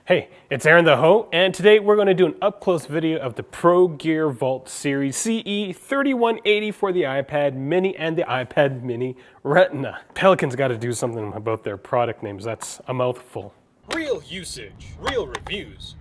Hey, it's Aaron the Ho, and today we're going to do an up-close video of the Pro Gear Vault Series CE3180 for the iPad mini and the iPad mini Retina. Pelican's got to do something about their product names. That's a mouthful. Real usage, real reviews.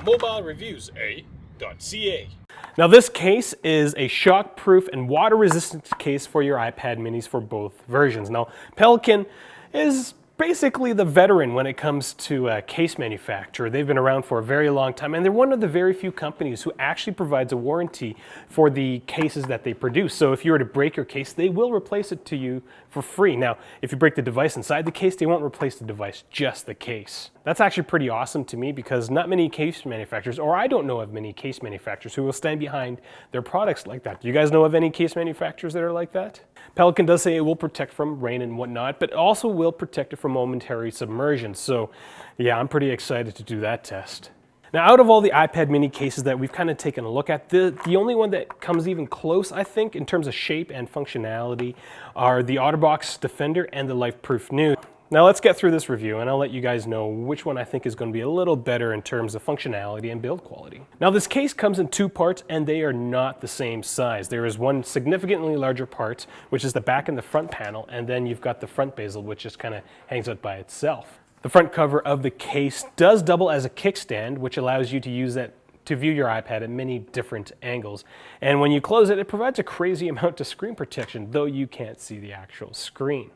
Mobile reviews, A.ca. Now this case is a shock-proof and water-resistant case for your iPad minis for both versions. Now Pelican is basically the veteran when it comes to case manufacture. They've been around for a very long time, and they're one of the very few companies who actually provides a warranty for the cases that they produce. So if you were to break your case, they will replace it to you for free. Now, if you break the device inside the case, they won't replace the device, just the case. That's actually pretty awesome to me because not many case manufacturers, or I don't know of many case manufacturers who will stand behind their products like that. Do you guys know of any case manufacturers that are like that? Pelican does say it will protect from rain and whatnot, but also will protect it from momentary submersion. So yeah, I'm pretty excited to do that test. Now, out of all the iPad mini cases that we've kind of taken a look at, the only one that comes even close, I think, in terms of shape and functionality are the OtterBox Defender and the LifeProof Nude. Now let's get through this review and I'll let you guys know which one I think is going to be a little better in terms of functionality and build quality. Now this case comes in two parts and they are not the same size. There is one significantly larger part, which is the back and the front panel, and then you've got the front bezel, which just kind of hangs out by itself. The front cover of the case does double as a kickstand, which allows you to use that to view your iPad at many different angles. And when you close it, it provides a crazy amount of screen protection, though you can't see the actual screen.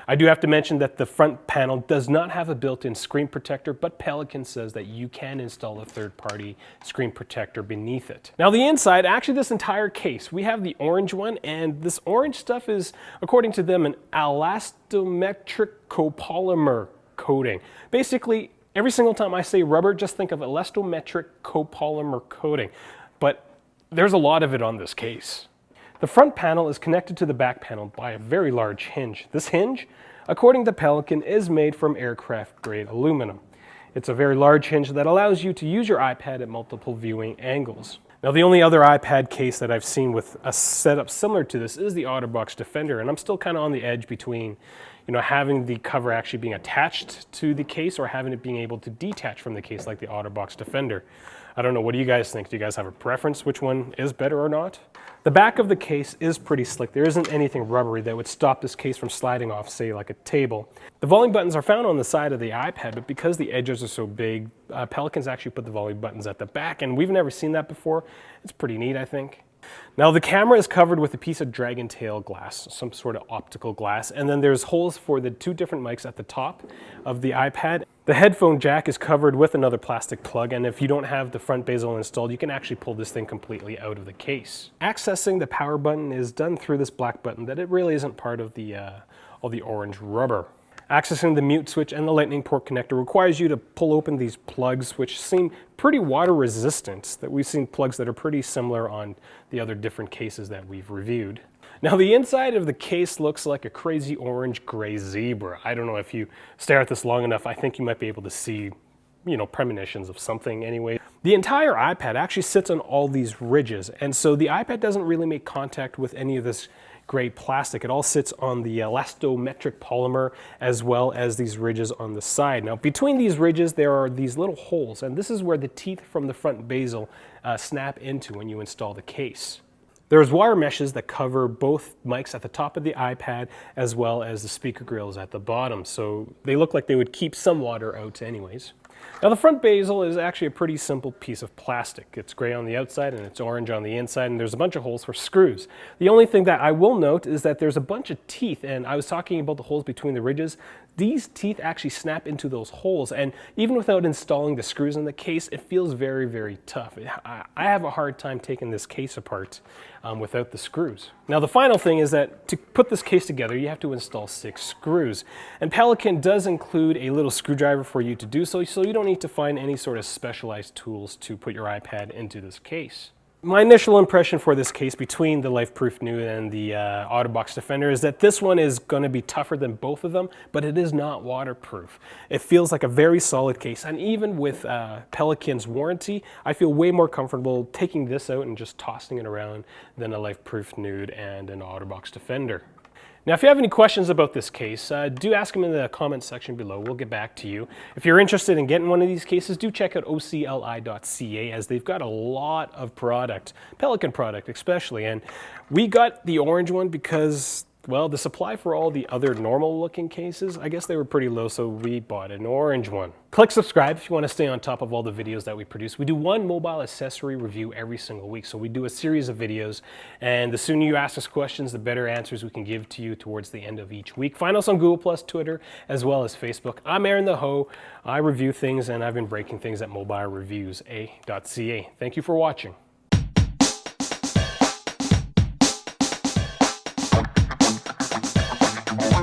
I do have to mention that the front panel does not have a built-in screen protector, but Pelican says that you can install a third-party screen protector beneath it. Now the inside, actually this entire case, we have the orange one, and this orange stuff is, according to them, an elastometric copolymer coating. Basically, every single time I say rubber, just think of elastometric copolymer coating, but there's a lot of it on this case. The front panel is connected to the back panel by a very large hinge. This hinge, according to Pelican, is made from aircraft-grade aluminum. It's a very large hinge that allows you to use your iPad at multiple viewing angles. Now the only other iPad case that I've seen with a setup similar to this is the OtterBox Defender, and I'm still kind of on the edge between having the cover actually being attached to the case or having it being able to detach from the case like the OtterBox Defender. I don't know, what do you guys think? Do you guys have a preference which one is better or not? The back of the case is pretty slick. There isn't anything rubbery that would stop this case from sliding off, say, like a table. The volume buttons are found on the side of the iPad, but because the edges are so big, Pelican's actually put the volume buttons at the back, and we've never seen that before. It's pretty neat, I think. Now the camera is covered with a piece of dragon tail glass, some sort of optical glass, and then there's holes for the two different mics at the top of the iPad. The headphone jack is covered with another plastic plug, and if you don't have the front bezel installed, you can actually pull this thing completely out of the case. Accessing the power button is done through this black button that it really isn't part of the all the orange rubber. Accessing the mute switch and the lightning port connector requires you to pull open these plugs, which seem pretty water resistant. That we've seen plugs that are pretty similar on the other different cases that we've reviewed. Now the inside of the case looks like a crazy orange-gray zebra. I don't know, if you stare at this long enough, I think you might be able to see, premonitions of something anyway. The entire iPad actually sits on all these ridges, and so the iPad doesn't really make contact with any of this gray plastic. It all sits on the elastometric polymer as well as these ridges on the side. Now between these ridges there are these little holes, and this is where the teeth from the front bezel snap into when you install the case. There's wire meshes that cover both mics at the top of the iPad as well as the speaker grills at the bottom, so they look like they would keep some water out anyways. Now the front bezel is actually a pretty simple piece of plastic. It's gray on the outside and it's orange on the inside, and there's a bunch of holes for screws. The only thing that I will note is that there's a bunch of teeth, and I was talking about the holes between the ridges. These teeth actually snap into those holes, and even without installing the screws in the case, it feels very, very tough. I have a hard time taking this case apart without the screws. Now the final thing is that to put this case together, you have to install 6 screws. And Pelican does include a little screwdriver for you to do so you don't need to find any sort of specialized tools to put your iPad into this case. My initial impression for this case between the LifeProof Nude and the OtterBox Defender is that this one is going to be tougher than both of them, but it is not waterproof. It feels like a very solid case, and even with Pelican's warranty, I feel way more comfortable taking this out and just tossing it around than a LifeProof Nude and an OtterBox Defender. Now, if you have any questions about this case, do ask them in the comments section below. We'll get back to you. If you're interested in getting one of these cases, do check out ocli.ca, as they've got a lot of product, Pelican product especially. And we got the orange one because, well, the supply for all the other normal looking cases, I guess they were pretty low, so we bought an orange one. Click subscribe if you want to stay on top of all the videos that we produce. We do one mobile accessory review every single week, so we do a series of videos, and the sooner you ask us questions, the better answers we can give to you towards the end of each week. Find us on Google+, Twitter, as well as Facebook. I'm Aaron the Ho. I review things, and I've been breaking things at mobilereviews.ca. Thank you for watching.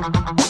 Thank you.